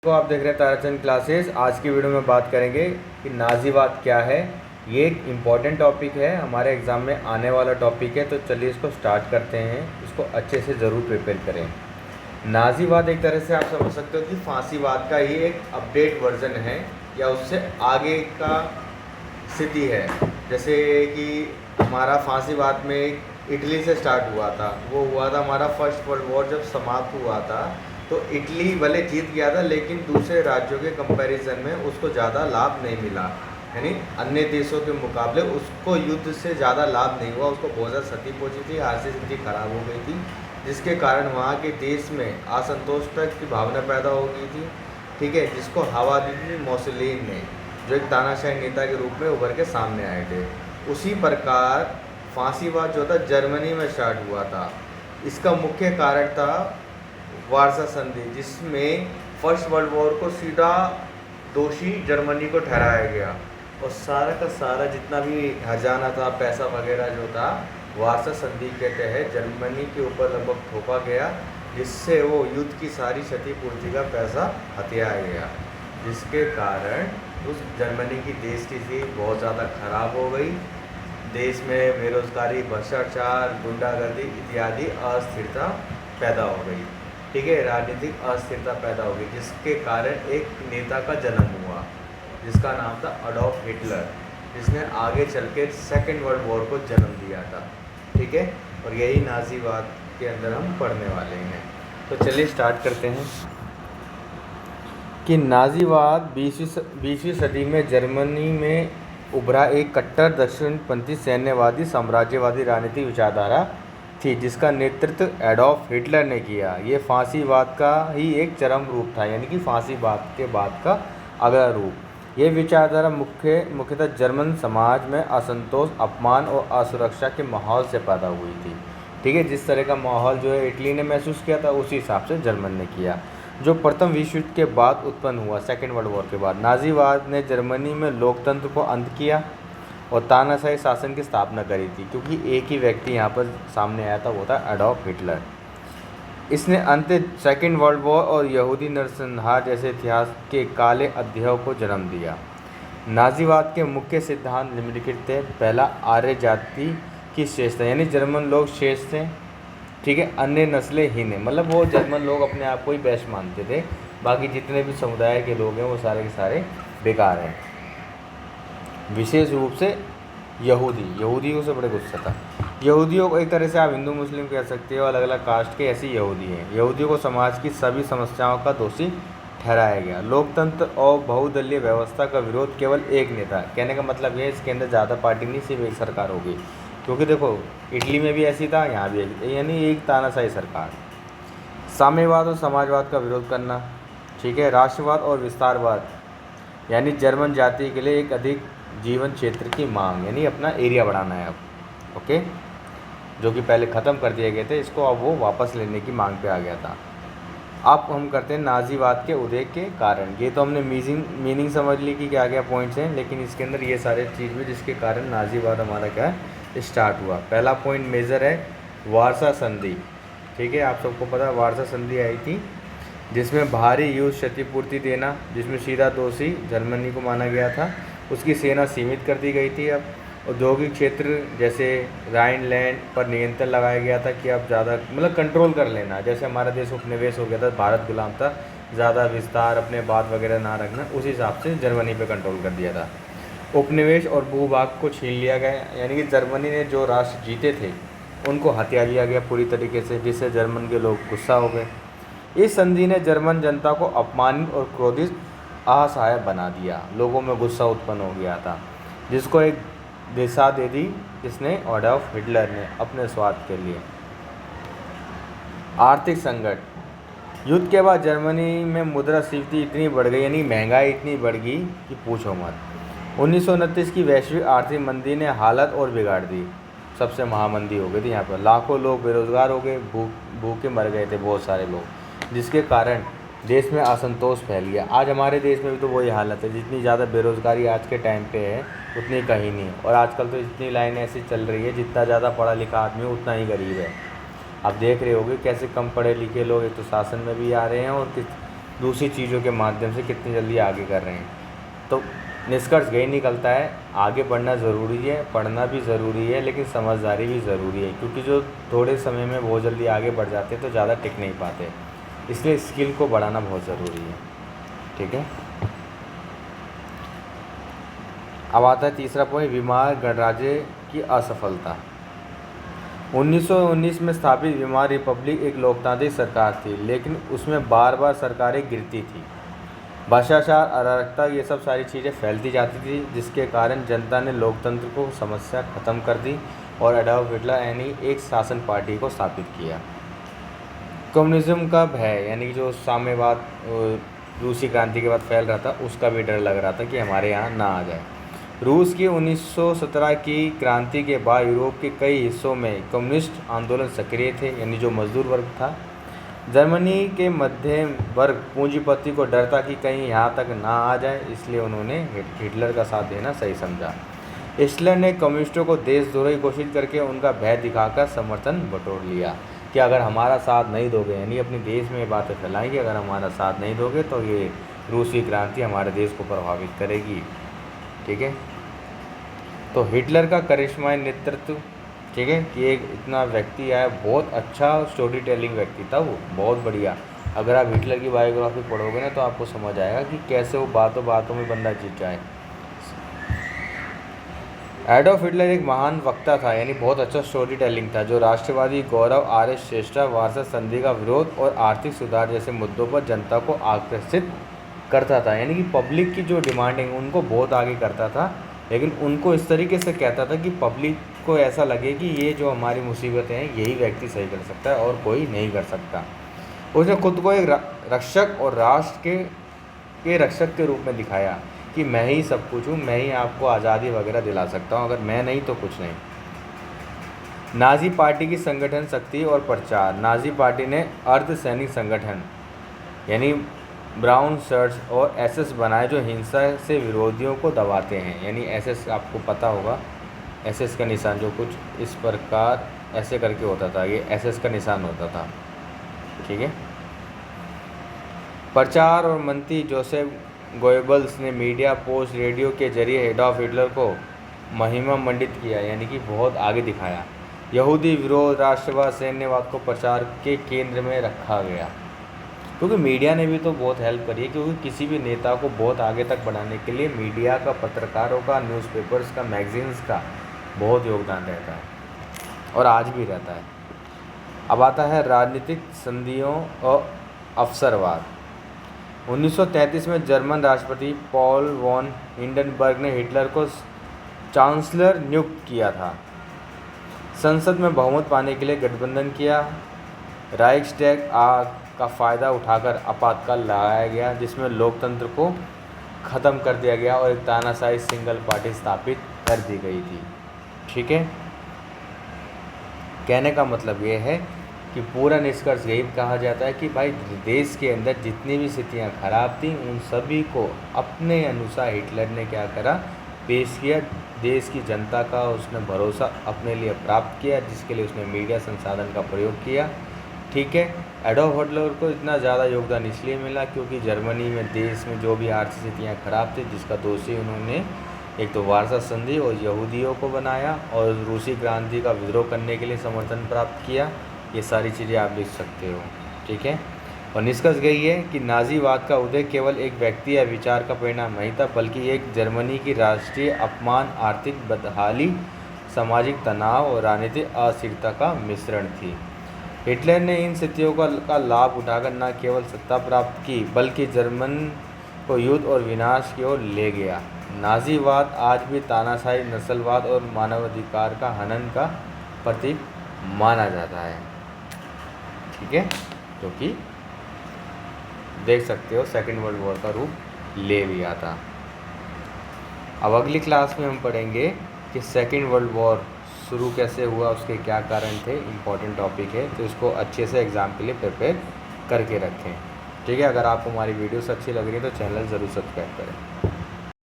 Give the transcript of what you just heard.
तो आप देख रहे हैं ताराचंद क्लासेस। आज की वीडियो में बात करेंगे कि नाज़ीवाद क्या है। ये एक इम्पॉर्टेंट टॉपिक है, हमारे एग्ज़ाम में आने वाला टॉपिक है। तो चलिए इसको स्टार्ट करते हैं, इसको अच्छे से ज़रूर प्रिपेयर करें। नाज़ीवाद एक तरह से आप समझ सकते हो कि फांसीवाद का ही एक अपडेट वर्जन है या उससे आगे का स्थिति है। जैसे कि हमारा फांसीवाद में इटली से स्टार्ट हुआ था, वो हुआ था हमारा फर्स्ट वर्ल्ड वॉर जब समाप्त हुआ था। तो इटली भले जीत गया था, लेकिन दूसरे राज्यों के कंपैरिजन में उसको ज़्यादा लाभ नहीं मिला, यानी अन्य देशों के मुकाबले उसको युद्ध से ज़्यादा लाभ नहीं हुआ। उसको बहुत ज़्यादा क्षति पहुँची थी, आर्थिक स्थिति खराब हो गई थी, जिसके कारण वहाँ के देश में असंतोष तक की भावना पैदा हो गई थी। ठीक है, जिसको हवा दी थी मोसोलिनी ने, जो एक तानाशाही नेता के रूप में उभर के सामने आए थे। उसी प्रकार फांसीवाद जो था जर्मनी में स्टार्ट हुआ था। इसका मुख्य कारण था वार्सा संधि, जिसमें फर्स्ट वर्ल्ड वॉर को सीधा दोषी जर्मनी को ठहराया गया और सारा का सारा जितना भी खजाना था, पैसा वगैरह जो था, वार्सा संधि के तहत जर्मनी के ऊपर लगभग थोपा गया, जिससे वो युद्ध की सारी क्षतिपूर्ति का पैसा हथियाया गया, जिसके कारण उस जर्मनी की देश की स्थिति बहुत ज़्यादा खराब हो गई। देश में बेरोजगारी, भ्रष्टाचार, गुंडागर्दी इत्यादि अस्थिरता पैदा हो गई। ठीक है, राजनीतिक अस्थिरता पैदा हो गई, जिसके कारण एक नेता का जन्म हुआ जिसका नाम था अडोल्फ हिटलर, जिसने आगे चल के सेकेंड वर्ल्ड वॉर को जन्म दिया था। ठीक है, और यही नाज़ीवाद के अंदर हम पढ़ने वाले हैं। तो चलिए स्टार्ट करते हैं कि नाज़ीवाद 20वीं सदी में जर्मनी में उभरा एक कट्टर दक्षिणपंथी सैन्यवादी साम्राज्यवादी राजनीतिक विचारधारा थी, जिसका नेतृत्व एडोल्फ हिटलर ने किया। ये फांसीवाद का ही एक चरम रूप था, यानी कि फांसीवाद के बाद का अगला रूप। ये विचारधारा मुख्यतः जर्मन समाज में असंतोष, अपमान और असुरक्षा के माहौल से पैदा हुई थी। ठीक है, जिस तरह का माहौल जो है इटली ने महसूस किया था, उसी हिसाब से जर्मन ने किया, जो प्रथम विश्व युद्ध के बाद उत्पन्न हुआ, सेकेंड वर्ल्ड वॉर के बाद। नाज़ीवाद ने जर्मनी में लोकतंत्र को अंत किया और तानाशाही शासन की स्थापना करी थी, क्योंकि एक ही व्यक्ति यहाँ पर सामने आया था, वो था एडोल्फ हिटलर। इसने अंत सेकेंड वर्ल्ड वॉर और यहूदी नरसंहार जैसे इतिहास के काले अध्यायों को जन्म दिया। नाज़ीवाद के मुख्य सिद्धांत निम्नलिखित थे। पहला, आर्य जाति की श्रेष्ठता, यानी जर्मन लोग श्रेष्ठ थे। ठीक है, अन्य नस्लें हीन है, मतलब वो जर्मन लोग अपने आप को ही बेस्ट मानते थे, बाकी जितने भी समुदाय के लोग हैं वो सारे के सारे बेकार हैं। विशेष रूप से यहूदियों से बड़े गुस्सा था। यहूदियों को एक तरह से आप हिंदू मुस्लिम कह सकते हो, अलग अलग कास्ट के ऐसे यहूदी हैं। यहूदियों को समाज की सभी समस्याओं का दोषी ठहराया गया। लोकतंत्र और बहुदलीय व्यवस्था का विरोध केवल एक नेता, कहने का मतलब ये इसके अंदर ज़्यादा पार्टी नहीं, सिर्फ एक सरकार होगी, क्योंकि देखो इटली में भी ऐसी था, यहाँ भी यानी एक तानाशाही सरकार। साम्यवाद और समाजवाद का विरोध करना। ठीक है, राष्ट्रवाद और विस्तारवाद, यानी जर्मन जाति के लिए एक अधिक जीवन क्षेत्र की मांग, यानी अपना एरिया बढ़ाना है अब। ओके, जो कि पहले ख़त्म कर दिए गए थे, इसको अब वो वापस लेने की मांग पे आ गया था। अब हम करते हैं नाज़ीवाद के उदय के कारण। ये तो हमने मीनिंग समझ ली कि क्या क्या पॉइंट्स हैं, लेकिन इसके अंदर ये सारे चीज़ भी जिसके कारण नाज़ीवाद हमारा क्या है स्टार्ट हुआ। पहला पॉइंट मेजर है वार्सा संधि। ठीक है, आप सबको पता है वार्सा संधि आई थी, जिसमें भारी युद्ध क्षतिपूर्ति देना, जिसमें सीधा दोषी जर्मनी को माना गया था। उसकी सेना सीमित कर दी गई थी। अब औद्योगिक क्षेत्र जैसे राइनलैंड पर नियंत्रण लगाया गया था कि अब ज़्यादा मतलब कंट्रोल कर लेना, जैसे हमारा देश उपनिवेश हो गया था, भारत गुलाम था, ज़्यादा विस्तार अपने बात वगैरह ना रखना, उस हिसाब से जर्मनी पे कंट्रोल कर दिया था। उपनिवेश और भूभाग को छीन लिया गया, यानी कि जर्मनी ने जो राष्ट्र जीते थे उनको हथिया लिया गया पूरी तरीके से, जिससे जर्मन के लोग गुस्सा हो गए। इस संधि ने जर्मन जनता को अपमानित और क्रोधित, असहाय बना दिया। लोगों में गुस्सा उत्पन्न हो गया था, जिसको एक दिशा दे दी जिसने एडोल्फ हिटलर ने अपने स्वार्थ के लिए। आर्थिक संकट। युद्ध के बाद जर्मनी में मुद्रास्फीति इतनी बढ़ गई, यानी महंगाई इतनी बढ़ गई कि पूछो मत। 1929 की वैश्विक आर्थिक मंदी ने हालत और बिगाड़ दी। सबसे महामंदी हो गई थी यहाँ पर। लाखों लोग बेरोजगार हो गए, भूखे मर गए थे बहुत सारे लोग, जिसके कारण देश में असंतोष फैल गया। आज हमारे देश में भी तो वही हालत है, जितनी ज़्यादा बेरोज़गारी आज के टाइम पे है उतनी कहीं नहीं। और आजकल तो इतनी लाइन ऐसी चल रही है, जितना ज़्यादा पढ़ा लिखा आदमी उतना ही गरीब है। आप देख रहे होगे कैसे कम पढ़े लिखे लोग एक तो शासन में भी आ रहे हैं और दूसरी चीज़ों के माध्यम से कितनी जल्दी आगे कर रहे हैं। तो निष्कर्ष यही निकलता है, आगे बढ़ना ज़रूरी है, पढ़ना भी ज़रूरी है, लेकिन समझदारी भी ज़रूरी है, क्योंकि जो थोड़े समय में बहुत जल्दी आगे बढ़ जाते हैं तो ज़्यादा टिक नहीं पाते, इसलिए स्किल को बढ़ाना बहुत ज़रूरी है। ठीक है, अब आता है तीसरा पॉइंट, वीमार गणराज्य की असफलता। 1919 में स्थापित वीमार रिपब्लिक एक लोकतांत्रिक सरकार थी, लेकिन उसमें बार बार सरकारें गिरती थी, भ्रष्टाचार, अराजकता, ये सब सारी चीज़ें फैलती जाती थी, जिसके कारण जनता ने लोकतंत्र को समस्या ख़त्म कर दी और एडॉल्फ हिटलर यानी एक शासन पार्टी को स्थापित किया। कम्युनिज्म का भय, यानी कि जो साम्यवाद रूसी क्रांति के बाद फैल रहा था, उसका भी डर लग रहा था कि हमारे यहाँ ना आ जाए। रूस की 1917 की क्रांति के बाद यूरोप के कई हिस्सों में कम्युनिस्ट आंदोलन सक्रिय थे, यानी जो मजदूर वर्ग था। जर्मनी के मध्यम वर्ग पूंजीपति को डर था कि कहीं यहाँ तक ना आ जाए, इसलिए उन्होंने हिटलर का साथ देना सही समझा। हिटलर ने कम्युनिस्टों को देशद्रोही घोषित करके उनका भय दिखाकर समर्थन बटोर लिया कि अगर हमारा साथ नहीं दोगे, यानी अपने देश में बातें फैलाएंगे, अगर हमारा साथ नहीं दोगे तो ये रूसी क्रांति हमारे देश को प्रभावित करेगी। ठीक है, तो हिटलर का करिश्माई नेतृत्व, ठीक है, कि एक इतना व्यक्ति आया, बहुत अच्छा स्टोरी टेलिंग व्यक्ति था वो, बहुत बढ़िया। अगर आप हिटलर की बायोग्राफी पढ़ोगे ना तो आपको समझ आएगा कि कैसे वो बातों बातों में बंदा जीत जाए। एडॉल्फ हिटलर एक महान वक्ता था, यानी बहुत अच्छा स्टोरी टेलिंग था, जो राष्ट्रवादी गौरव, आर्य श्रेष्ठता, वारसा संधि का विरोध और आर्थिक सुधार जैसे मुद्दों पर जनता को आकर्षित करता था, यानी कि पब्लिक की जो डिमांडिंग उनको बहुत आगे करता था, लेकिन उनको इस तरीके से कहता था कि पब्लिक को ऐसा लगे कि ये जो हमारी मुसीबतें हैं यही व्यक्ति सही कर सकता है और कोई नहीं कर सकता। उसने खुद को एक रक्षक और राष्ट्र के रक्षक के रूप में दिखाया कि मैं ही सब कुछ हूँ, मैं ही आपको आज़ादी वगैरह दिला सकता हूँ, अगर मैं नहीं तो कुछ नहीं। नाज़ी पार्टी की संगठन शक्ति और प्रचार। नाज़ी पार्टी ने अर्धसैनिक संगठन यानी ब्राउन शर्ट्स और एसएस बनाए, जो हिंसा से विरोधियों को दबाते हैं, यानी एसएस आपको पता होगा, एसएस का निशान जो कुछ इस प्रकार ऐसे करके होता था, ये एसएस का निशान होता था। ठीक है, प्रचार और मंत्री जोसेफ गोएबल्स ने मीडिया, पोस्ट, रेडियो के जरिए एडॉल्फ हिटलर को महिमा मंडित किया, यानी कि बहुत आगे दिखाया। यहूदी विरोध, राष्ट्रवाद, सैन्यवाद को प्रचार के केंद्र में रखा गया, क्योंकि मीडिया ने भी तो बहुत हेल्प करी है, क्योंकि किसी भी नेता को बहुत आगे तक बढ़ाने के लिए मीडिया का, पत्रकारों का, न्यूज़पेपर्स का, मैगजीन्स का बहुत योगदान रहता है और आज भी रहता है। अब आता है राजनीतिक संधियों और अवसरवाद। 1933 में जर्मन राष्ट्रपति पॉल वॉन हिंडनबर्ग ने हिटलर को चांसलर नियुक्त किया था। संसद में बहुमत पाने के लिए गठबंधन किया। राइक्सटैग का फ़ायदा उठाकर आपातकाल लगाया गया, जिसमें लोकतंत्र को ख़त्म कर दिया गया और एक तानाशाही सिंगल पार्टी स्थापित कर दी गई थी। ठीक है, कहने का मतलब ये है कि पूरा निष्कर्ष यही कहा जाता है कि भाई देश के अंदर जितनी भी स्थितियाँ खराब थी उन सभी को अपने अनुसार हिटलर ने क्या करा, पेश किया। देश की जनता का उसने भरोसा अपने लिए प्राप्त किया, जिसके लिए उसने मीडिया संसाधन का प्रयोग किया। ठीक है, एडॉल्फ हिटलर को इतना ज़्यादा योगदान इसलिए मिला क्योंकि जर्मनी में, देश में जो भी आर्थिक स्थितियाँ खराब थी, जिसका दोषी उन्होंने एक तो वारसा संधि और यहूदियों को बनाया और रूसी क्रांति का विद्रोह करने के लिए समर्थन प्राप्त किया। ये सारी चीज़ें आप लिख सकते हो। ठीक है, और निष्कर्ष यही है कि नाज़ीवाद का उदय केवल एक व्यक्ति या विचार का परिणाम नहीं था, बल्कि एक जर्मनी की राष्ट्रीय अपमान, आर्थिक बदहाली, सामाजिक तनाव और राजनीतिक अस्थिरता का मिश्रण थी। हिटलर ने इन स्थितियों का लाभ उठाकर न केवल सत्ता प्राप्त की, बल्कि जर्मन को युद्ध और विनाश की ओर ले गया। नाज़ीवाद आज भी तानाशाही, नस्लवाद और मानवाधिकार का हनन का प्रतीक माना जाता है। ठीक है, क्योंकि देख सकते हो सेकेंड वर्ल्ड वॉर का रूप ले लिया था। अब अगली क्लास में हम पढ़ेंगे कि सेकेंड वर्ल्ड वॉर शुरू कैसे हुआ, उसके क्या कारण थे, इम्पॉर्टेंट टॉपिक है, तो इसको अच्छे से एग्ज़ाम के लिए प्रिपेयर करके रखें। ठीक है, अगर आपको हमारी वीडियोस अच्छी लग रही है तो चैनल ज़रूर सब्सक्राइब करें।